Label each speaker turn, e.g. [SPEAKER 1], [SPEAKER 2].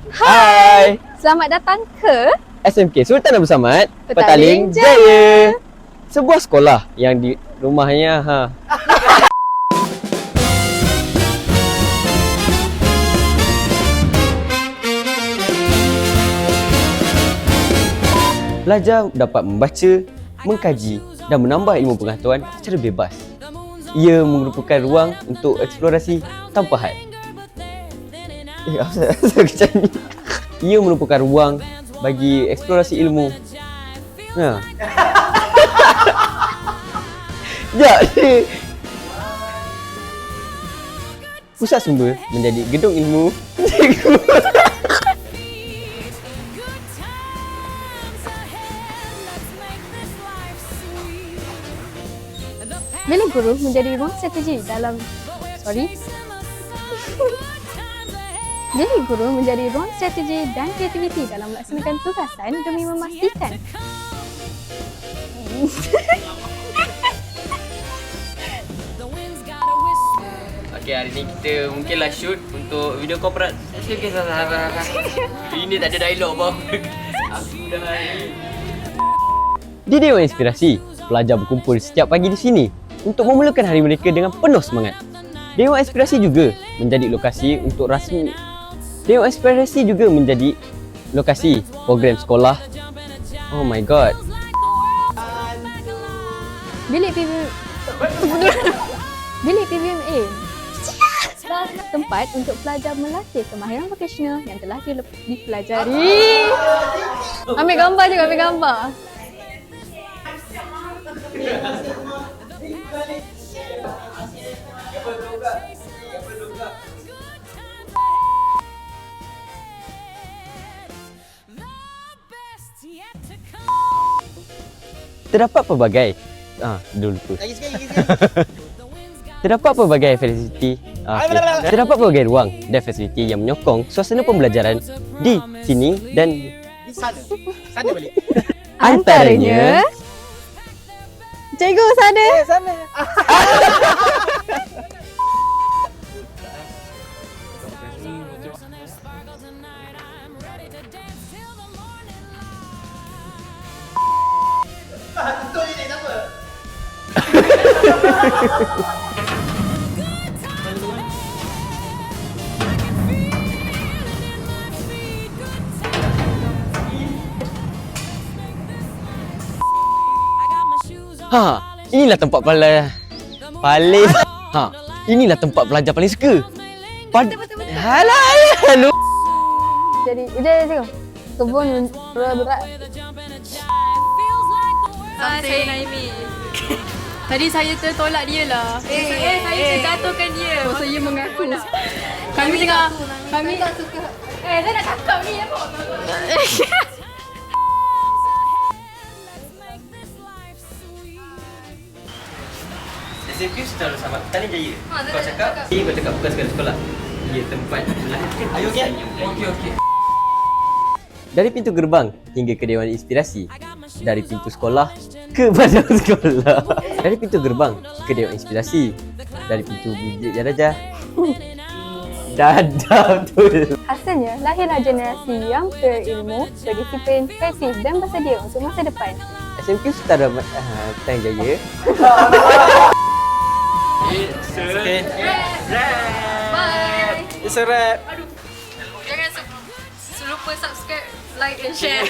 [SPEAKER 1] Hai.
[SPEAKER 2] Selamat datang ke
[SPEAKER 1] SMK Sultan Abu Samad
[SPEAKER 2] Petaling
[SPEAKER 1] Jaya. Sebuah sekolah yang di rumahnya Pelajar dapat membaca, mengkaji dan menambah ilmu pengetahuan secara bebas. Ia merupakan ruang untuk eksplorasi tanpa had. Asal macam ni? Ia merupakan ruang bagi eksplorasi ilmu. Sekejap. Pusat sumber menjadi gedung ilmu.
[SPEAKER 2] Bilik guru menjadi ruang strategi dalam Bilik guru menjadi ruang strategi dan kreativiti dalam melaksanakan tugasan demi memastikan
[SPEAKER 1] Okay, hari ni kita mungkinlah shoot untuk video corporate. Ini tak ada dialog pun. Aku dah hari. Di Dewan Inspirasi, pelajar berkumpul setiap pagi di sini untuk memulakan hari mereka dengan penuh semangat. Dewan Inspirasi juga menjadi lokasi untuk rasmi. Dewan Inspirasi juga menjadi lokasi program sekolah. Oh my god.
[SPEAKER 2] Bilik PBMA tempat untuk pelajar melatih kemahiran vokasional yang telah dipelajari. Ambil gambar juga, ambil gambar.
[SPEAKER 1] Terdapat pelbagai Terdapat pelbagai fasiliti Terdapat pelbagai ruang dan fasiliti yang menyokong suasana pembelajaran di sini dan
[SPEAKER 3] Di sana balik.
[SPEAKER 1] antaranya
[SPEAKER 2] Cikgu sana.
[SPEAKER 3] Sana. Betul ni siapa?
[SPEAKER 1] Inilah tempat inilah tempat pelajar paling suka. Halah.
[SPEAKER 2] Jadi, tengok. Kebun berat.
[SPEAKER 4] Saya Naimi. Tadi saya tertolak dia lah. Saya terjatuhkan dia. Saya mengaku. Kami tak suka. Saya nak cakap ni apa?
[SPEAKER 1] SMK Sultan Abu Samad Petaling Jaya. Kau cakap bukan sekadar sekolah. Ia tempat melahirkan.
[SPEAKER 3] Ayo okey. Okey.
[SPEAKER 1] Dari pintu gerbang hingga ke Dewan Inspirasi. Dari pintu sekolah ke padang sekolah. Dari pintu gerbang ke Dewan Inspirasi. Dari pintu bilik darajah. Dadah betul.
[SPEAKER 2] Hasilnya, lahirlah generasi yang berilmu, berdisiplin, kreatif dan bersedia untuk masa depan.
[SPEAKER 1] SMK Sultan Abu Petaling Jaya.
[SPEAKER 3] Okay.
[SPEAKER 4] Bye.
[SPEAKER 3] It's a wrap.
[SPEAKER 4] Jangan lupa subscribe, like and share.